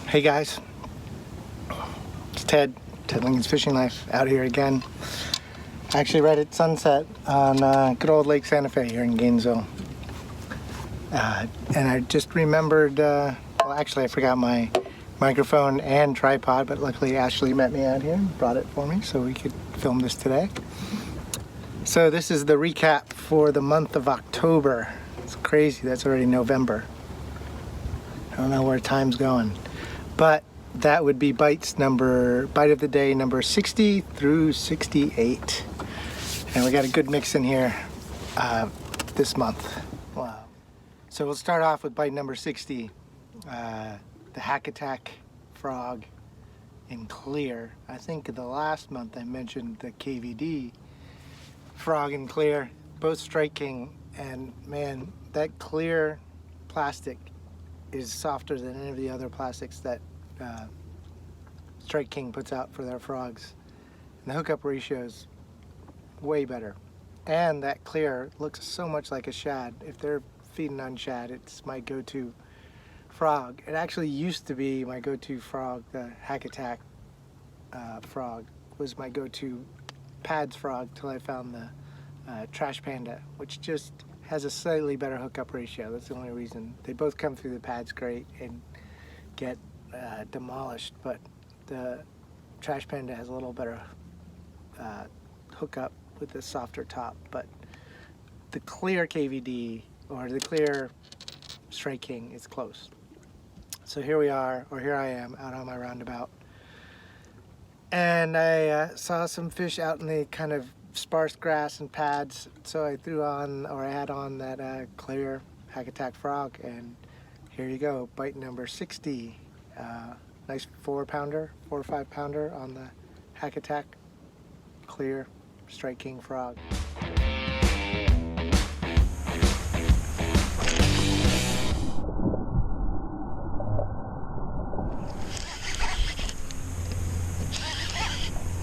Hey guys, it's Ted Lincoln's Fishing Life, out here again. Actually right at sunset on good old Lake Santa Fe here in Gainesville. And I just remembered, well actually I forgot my microphone and tripod, but luckily Ashley met me out here and brought it for me so we could film this today. So this is the recap for the month of October. It's crazy, that's already November. I don't know where time's going. But that would be bite of the day number 60 through 68. And we got a good mix in here this month. Wow. So we'll start off with bite number 60, the Hack Attack frog in clear. I think the last month I mentioned the KVD frog in clear, both Strike King, and man, that clear plastic is softer than any of the other plastics that Strike King puts out for their frogs. And the hookup ratio is way better. And that clear looks so much like a shad. If they're feeding on shad, it's my go-to frog. It actually used to be my go-to frog. The Hack Attack frog was my go-to pads frog till I found the Trash Panda, which just has a slightly better hookup ratio. That's the only reason. They both come through the pads great and get demolished, but the Trash Panda has a little better hookup with a softer top. But the clear KVD or the clear Strike King is close. So here we are, or here I am out on my roundabout, and I saw some fish out in the kind of sparse grass and pads, so I threw on, or I had on that clear Hack Attack frog, and here you go, bite number 60. Nice 4 or 5 pounder on the Hack Attack clear Strike King frog.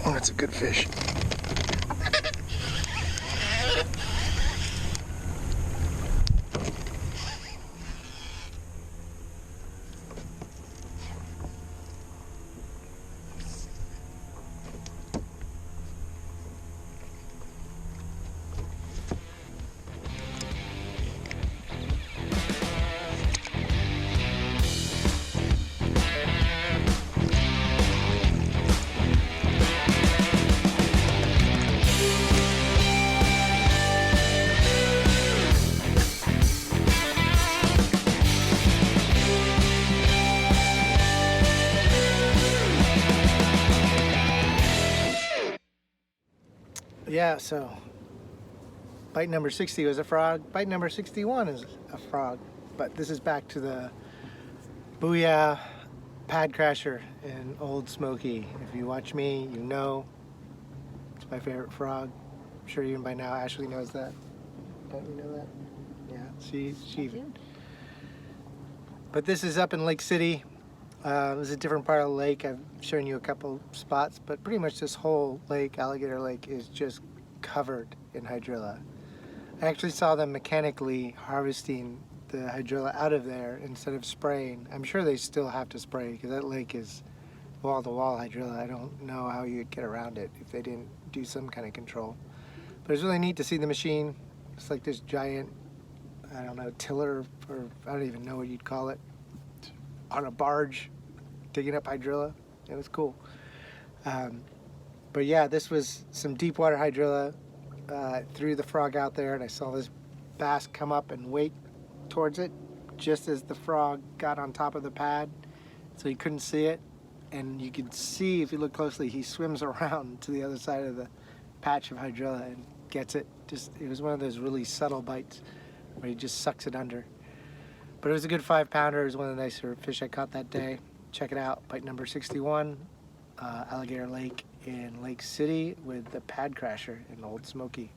Oh, that's a good fish. Yeah, so bite number 60 was a frog, bite number 61 is a frog, but this is back to the Booyah Pad Crasher in Old Smoky. If you watch me, you know it's my favorite frog. I'm sure even by now Ashley knows that. Don't you know that? Yeah, she even. But this is up in Lake City. This is a different part of the lake. I've shown you a couple spots, but pretty much this whole lake, Alligator Lake, is just covered in hydrilla. I actually saw them mechanically harvesting the hydrilla out of there instead of spraying. I'm sure they still have to spray because that lake is wall-to-wall hydrilla. I don't know how you'd get around it if they didn't do some kind of control. But it's really neat to see the machine. It's like this giant, I don't know, tiller, or I don't even know what you'd call it, on a barge digging up hydrilla. It was cool. But yeah, this was some deep water hydrilla. Threw the frog out there and I saw this bass come up and wake towards it just as the frog got on top of the pad, so he couldn't see it. And you can see, if you look closely, he swims around to the other side of the patch of hydrilla and gets it. It was one of those really subtle bites where he just sucks it under. But it was a good 5 pounder. It was one of the nicer fish I caught that day. Check it out, bite number 61, Alligator Lake in Lake City with the Pad Crasher in Old Smoky.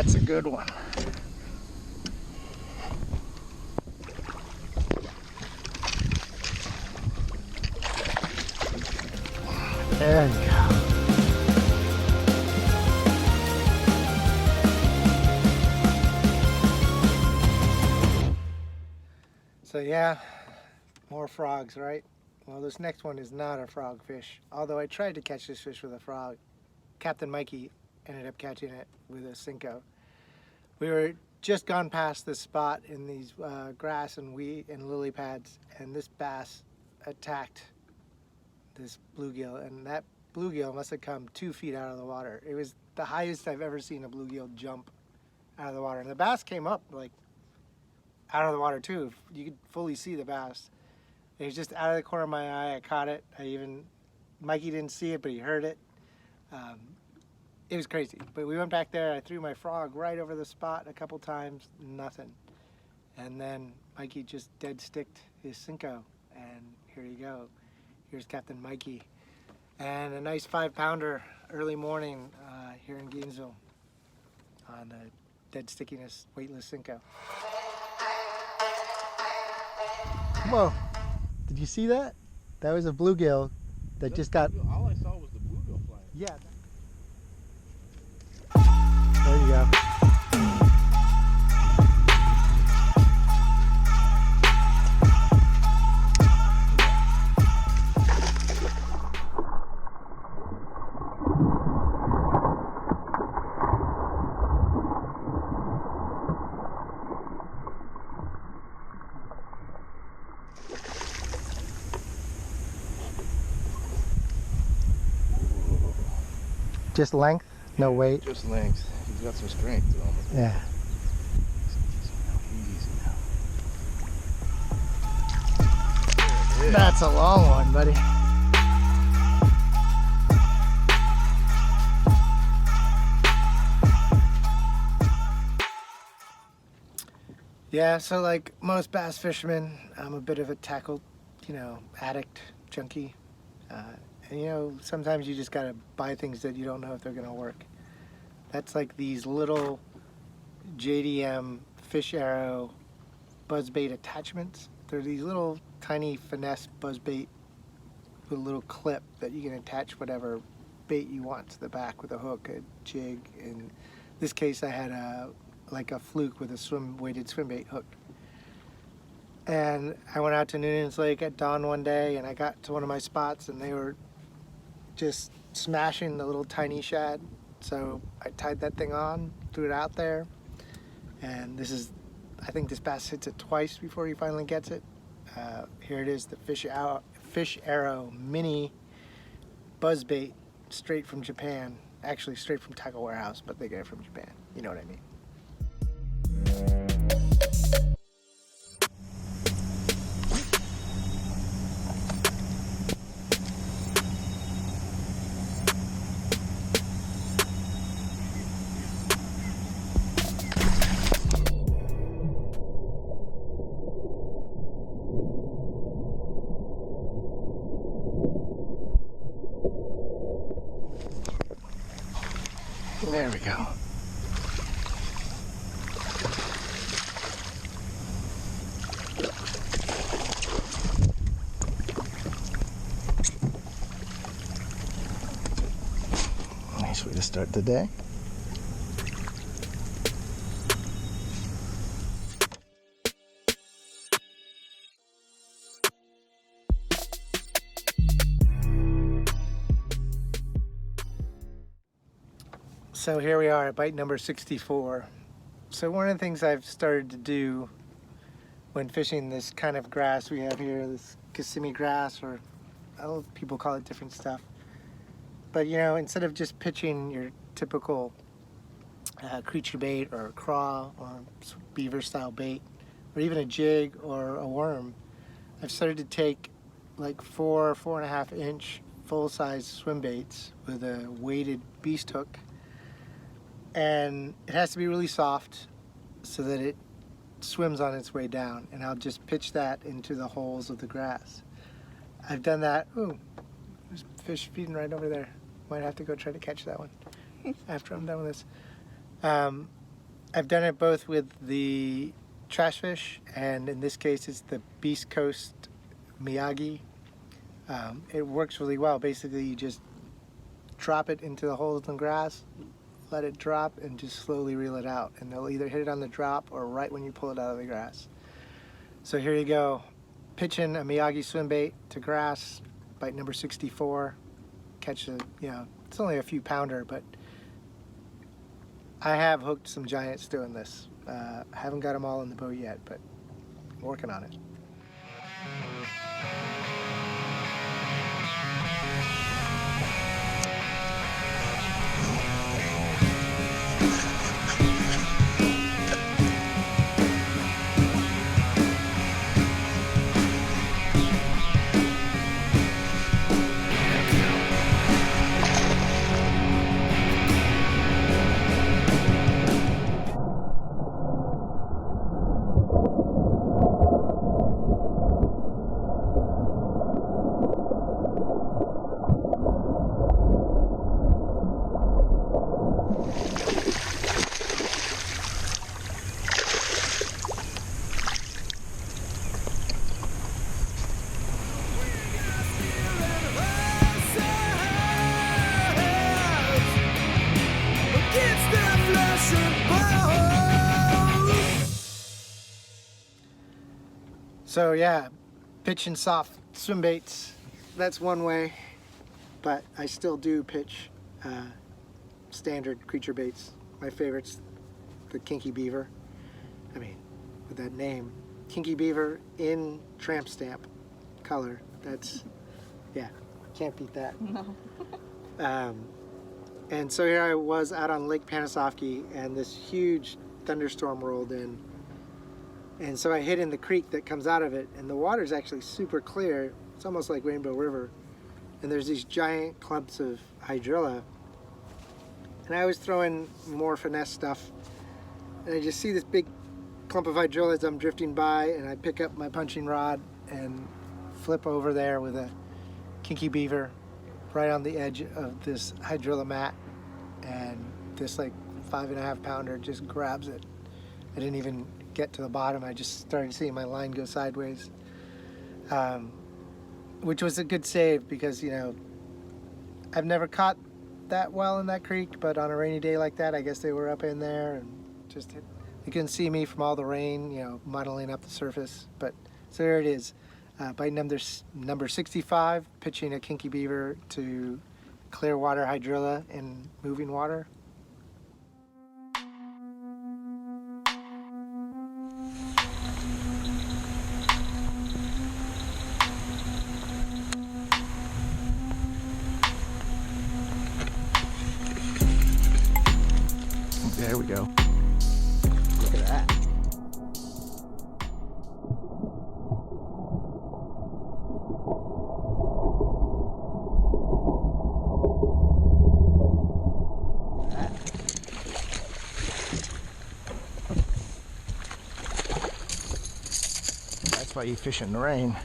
That's a good one. There you go. So yeah, more frogs, right? Well, this next one is not a frogfish. Although I tried to catch this fish with a frog. Captain Mikey ended up catching it with a Cinco. We were just gone past this spot in these grass and wheat and lily pads, and this bass attacked this bluegill, and that bluegill must have come 2 feet out of the water. It was the highest I've ever seen a bluegill jump out of the water, and the bass came up like out of the water too. You could fully see the bass. It was just out of the corner of my eye. I caught it. Mikey didn't see it, but he heard it. It was crazy. But we went back there. I threw my frog right over the spot a couple times. Nothing. And then Mikey just dead sticked his Cinco. And here you go. Here's Captain Mikey. And a nice 5-pounder early morning here in Gainesville on a dead stickiness weightless Cinco. Whoa. Did you see that? That was a bluegill that just got... All I saw was the bluegill flying. Yeah. There you go. Just length, no weight. Just length. He's got some strength to him. Yeah. Easy now. That's a long one, buddy. Yeah, so like most bass fishermen, I'm a bit of a tackle, addict, junkie. And sometimes you just gotta buy things that you don't know if they're gonna work. That's like these little JDM fish arrow buzzbait attachments. They're these little tiny finesse buzzbait with a little clip that you can attach whatever bait you want to the back with a hook, a jig. In this case, I had a fluke with a weighted swim bait hook. And I went out to Noonan's Lake at dawn one day, and I got to one of my spots, and they were just smashing the little tiny shad. So I tied that thing on, threw it out there, and I think this bass hits it twice before he finally gets it. Here it is, the Fish Arrow mini buzzbait, straight from Japan. Actually, straight from Tackle Warehouse, but they get it from Japan. You know what I mean. There we go. Nice way to start the day. So here we are at bite number 64. So one of the things I've started to do when fishing this kind of grass we have here, this Kissimmee grass, or people call it different stuff. But instead of just pitching your typical creature bait or craw or beaver style bait, or even a jig or a worm, I've started to take like 4.5 inch full-size swim baits with a weighted beast hook. And it has to be really soft so that it swims on its way down, and I'll just pitch that into the holes of the grass. I've done that. Ooh, there's fish feeding right over there. Might have to go try to catch that one after I'm done with this. I've done it both with the trash fish, and in this case it's the Beast Coast Miyagi. It works really well. Basically you just drop it into the holes in the grass, let it drop, and just slowly reel it out, and they'll either hit it on the drop or right when you pull it out of the grass. So here you go, pitching a Miyagi swim bait to grass, bite number 64. Catch a, it's only a few pounder, but I have hooked some giants doing this. I haven't got them all in the boat yet, but I'm working on it. So yeah, pitching soft swim baits, that's one way, but I still do pitch standard creature baits. My favorite's the Kinky Beaver. I mean, with that name, Kinky Beaver in tramp stamp color. That's, yeah, can't beat that. No. And so here I was out on Lake Panasoffkee, and this huge thunderstorm rolled in. And so I hid in the creek that comes out of it, and the water's actually super clear. It's almost like Rainbow River. And there's these giant clumps of hydrilla. And I was throwing more finesse stuff, and I just see this big clump of hydrilla as I'm drifting by, and I pick up my punching rod and flip over there with a Kinky Beaver right on the edge of this hydrilla mat, and this like 5.5 pounder just grabs it. I didn't even get to the bottom. I just started seeing my line go sideways, which was a good save because, I've never caught that well in that creek, but on a rainy day like that, I guess they were up in there and just they couldn't see me from all the rain, muddling up the surface. But so there it is, bite number 65, pitching a Kinky Beaver to clear water hydrilla in moving water. There we go. Look at that. That's why you fish in the rain.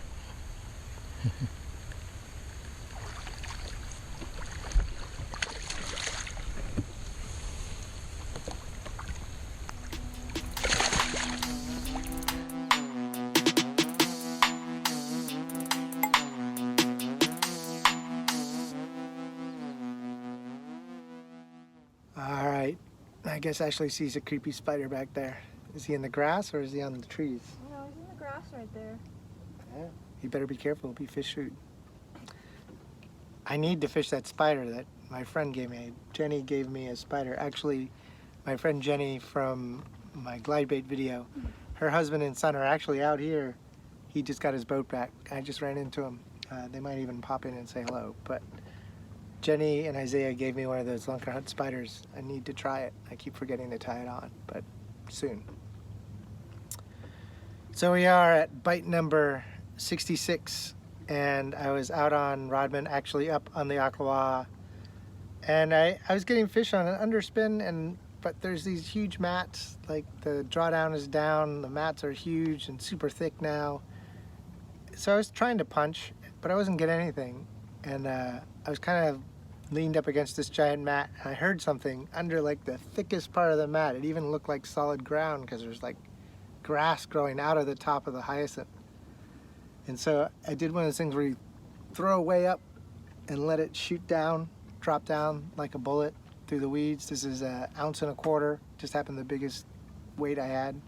All right, I guess Ashley sees a creepy spider back there. Is he in the grass or is he on the trees? No, he's in the grass right there. Yeah, you better be careful, it'll be fish shoot. I need to fish that spider that my friend gave me. Jenny gave me a spider. Actually, my friend Jenny from my glide bait video, her husband and son are actually out here. He just got his boat back. I just ran into him. They might even pop in and say hello, but Jenny and Isaiah gave me one of those Lunker Hunt spiders. I need to try it. I keep forgetting to tie it on, but soon. So we are at bite number 66, and I was out on Rodman, actually up on the Ocklawaha, and I was getting fish on an underspin, but there's these huge mats, like the drawdown is down, the mats are huge and super thick now. So I was trying to punch, but I wasn't getting anything, and I was kind of leaned up against this giant mat, and I heard something under like the thickest part of the mat. It even looked like solid ground because there's like grass growing out of the top of the hyacinth. And so I did one of those things where you throw way up and let it shoot down, drop down like a bullet through the weeds. This is 1.25 ounces, just happened the biggest weight I had.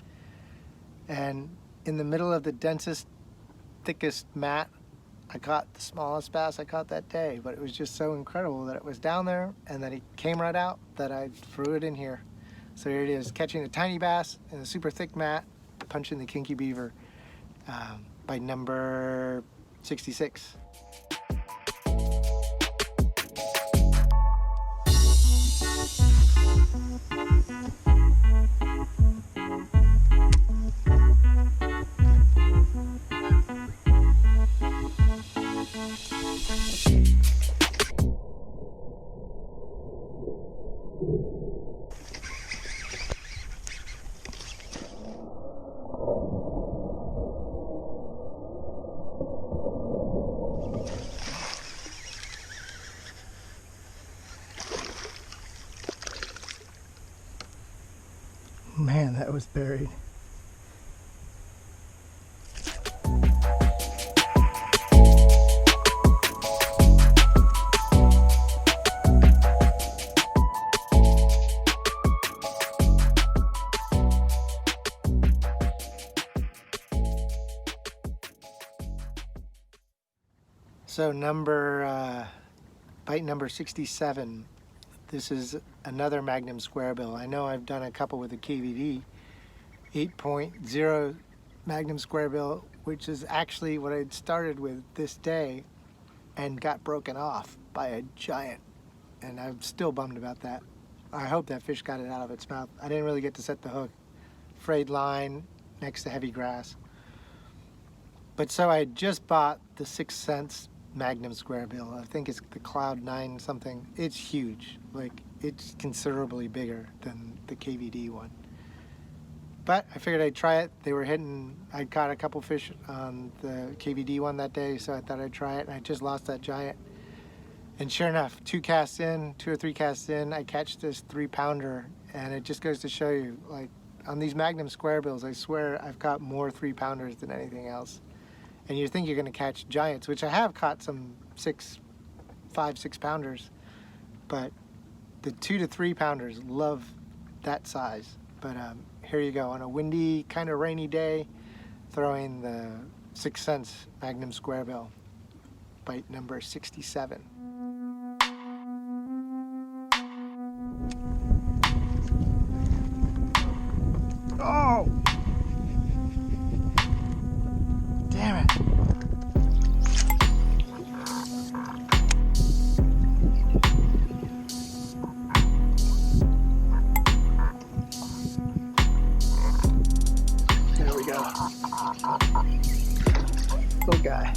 And in the middle of the densest, thickest mat, I caught the smallest bass I caught that day. But it was just so incredible that it was down there and that he came right out that I threw it in here. So here it is, catching a tiny bass in a super thick mat, punching the kinky beaver, bite number 66. Man, that was buried. So bite number 67. This is another Magnum Squarebill. I know I've done a couple with the KVD 8.0 Magnum Squarebill, which is actually what I'd started with this day and got broken off by a giant. And I'm still bummed about that. I hope that fish got it out of its mouth. I didn't really get to set the hook. Frayed line next to heavy grass. But so I just bought the 6 cents Magnum Squarebill. I think it's the Cloud 9 something. It's huge. Like, it's considerably bigger than the KVD one. But I figured I'd try it. They were hitting, I caught a couple fish on the KVD one that day, so I thought I'd try it, and I just lost that giant. And sure enough, 2 or 3 casts in, I catch this 3-pounder, and it just goes to show you, like, on these Magnum Squarebills, I swear I've caught more 3-pounders than anything else. And you think you're going to catch giants, which I have caught some 5, 6 pounders, but the 2 to 3 pounders love that size. But here you go, on a windy, kind of rainy day, throwing the 6 cents Magnum Squarebill, bite number 67. Oh! Damn it. There we go. Little guy.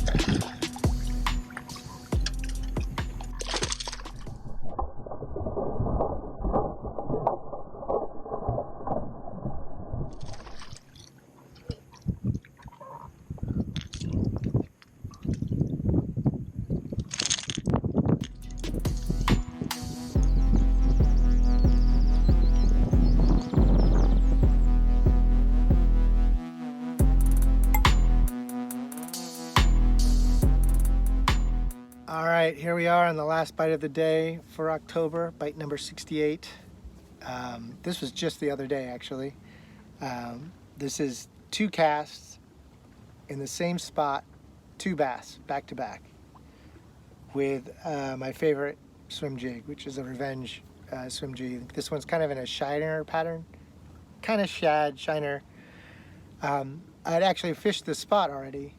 All right, here we are on the last bite of the day for October, bite number 68. This was just the other day, actually. This is 2 casts in the same spot, 2 bass, back to back, with my favorite swim jig, which is a Revenge swim jig. This one's kind of in a shiner pattern, kind of shad, shiner. I'd actually fished this spot already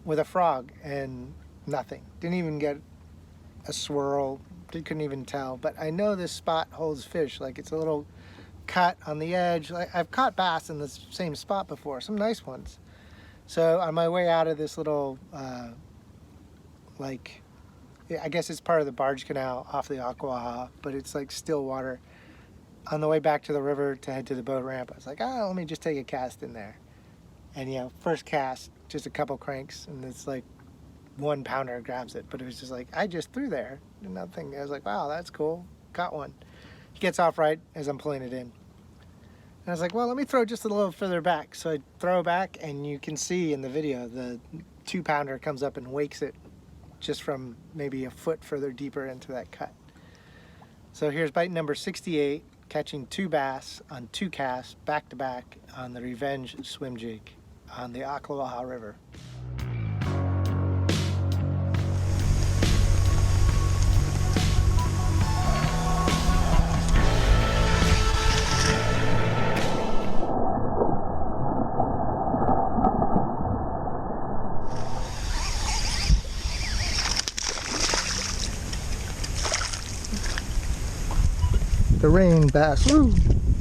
with a frog, and nothing. Didn't even get a swirl. Couldn't even tell. But I know this spot holds fish. Like, it's a little cut on the edge. I've caught bass in the same spot before, some nice ones. So on my way out of this little, like, I guess it's part of the barge canal off the Aquaha, but it's like still water. On the way back to the river to head to the boat ramp, I was like, oh, let me just take a cast in there. And, you know, first cast, just a couple cranks, and it's like 1 pounder grabs it. But it was just like, I just threw there. nothing. I was like, wow, that's cool. Got one. He gets off right as I'm pulling it in. And I was like, well, let me throw just a little further back. So I throw back, and you can see in the video the 2-pounder comes up and wakes it just from maybe a foot further deeper into that cut. So here's bite number 68, catching 2 bass on 2 casts back to back on the Revenge swim jig on the Ocklawaha River. The rain bass, woo,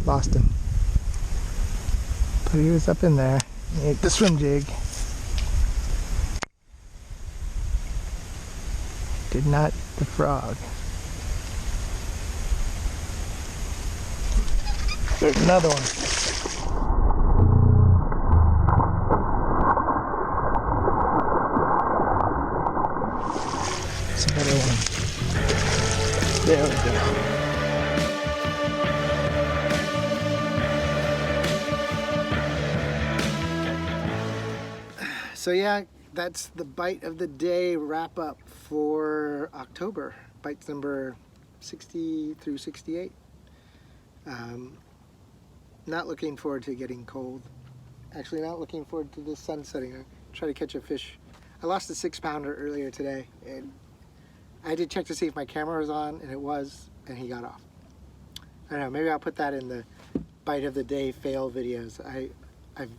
lost him. But he was up in there. He ate the swim jig. Did not eat the frog. There's another one. It's another one. There we go. So yeah, that's the bite of the day wrap up for October. Bites number 60 through 68. Not looking forward to getting cold. Actually, not looking forward to the sun setting. I try to catch a fish. I lost a 6-pounder earlier today, and I did check to see if my camera was on, and it was, and he got off. I don't know, maybe I'll put that in the bite of the day fail videos. I've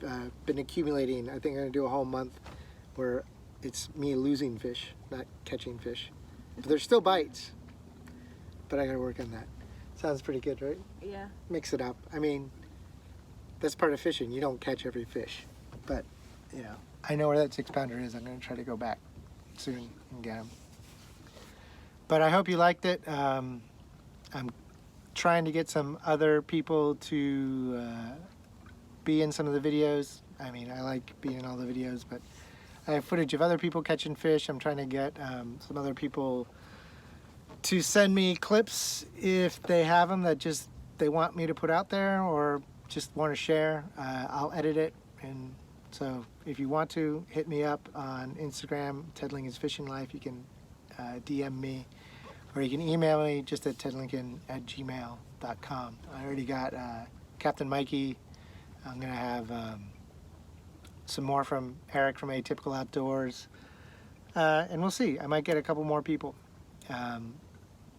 been accumulating. I think I'm gonna do a whole month where it's me losing fish, not catching fish. But there's still bites, but I gotta work on that. Sounds pretty good, right? Yeah. Mix it up. I mean, that's part of fishing. You don't catch every fish, but you know, I know where that 6-pounder is. I'm gonna try to go back soon and get him. But I hope you liked it. I'm trying to get some other people to be in some of the videos. I mean, I like being in all the videos, but I have footage of other people catching fish. I'm trying to get some other people to send me clips if they have them that just they want me to put out there or just want to share. I'll edit it, and so if you want to, hit me up on Instagram, Ted Lincoln's Fishing Life. You can DM me, or you can email me just at tedlincoln@gmail.com. I already got Captain Mikey. I'm gonna have some more from Eric from Atypical Outdoors, and we'll see. I might get a couple more people,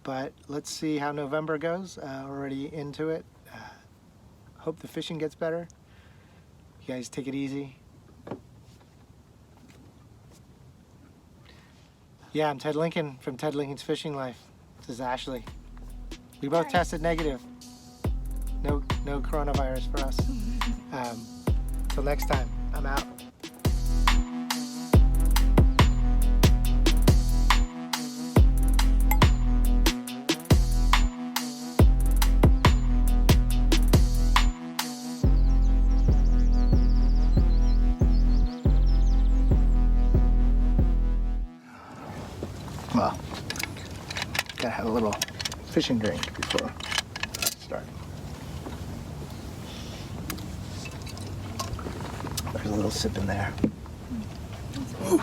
but let's see how November goes. Already into it. Hope the fishing gets better. You guys take it easy. Yeah, I'm Ted Lincoln from Ted Lincoln's Fishing Life. This is Ashley. We both tested negative. No coronavirus for us. Till next time, I'm out. Well, gotta have a little fishing drink before I start. There's a little sip in there. Ooh.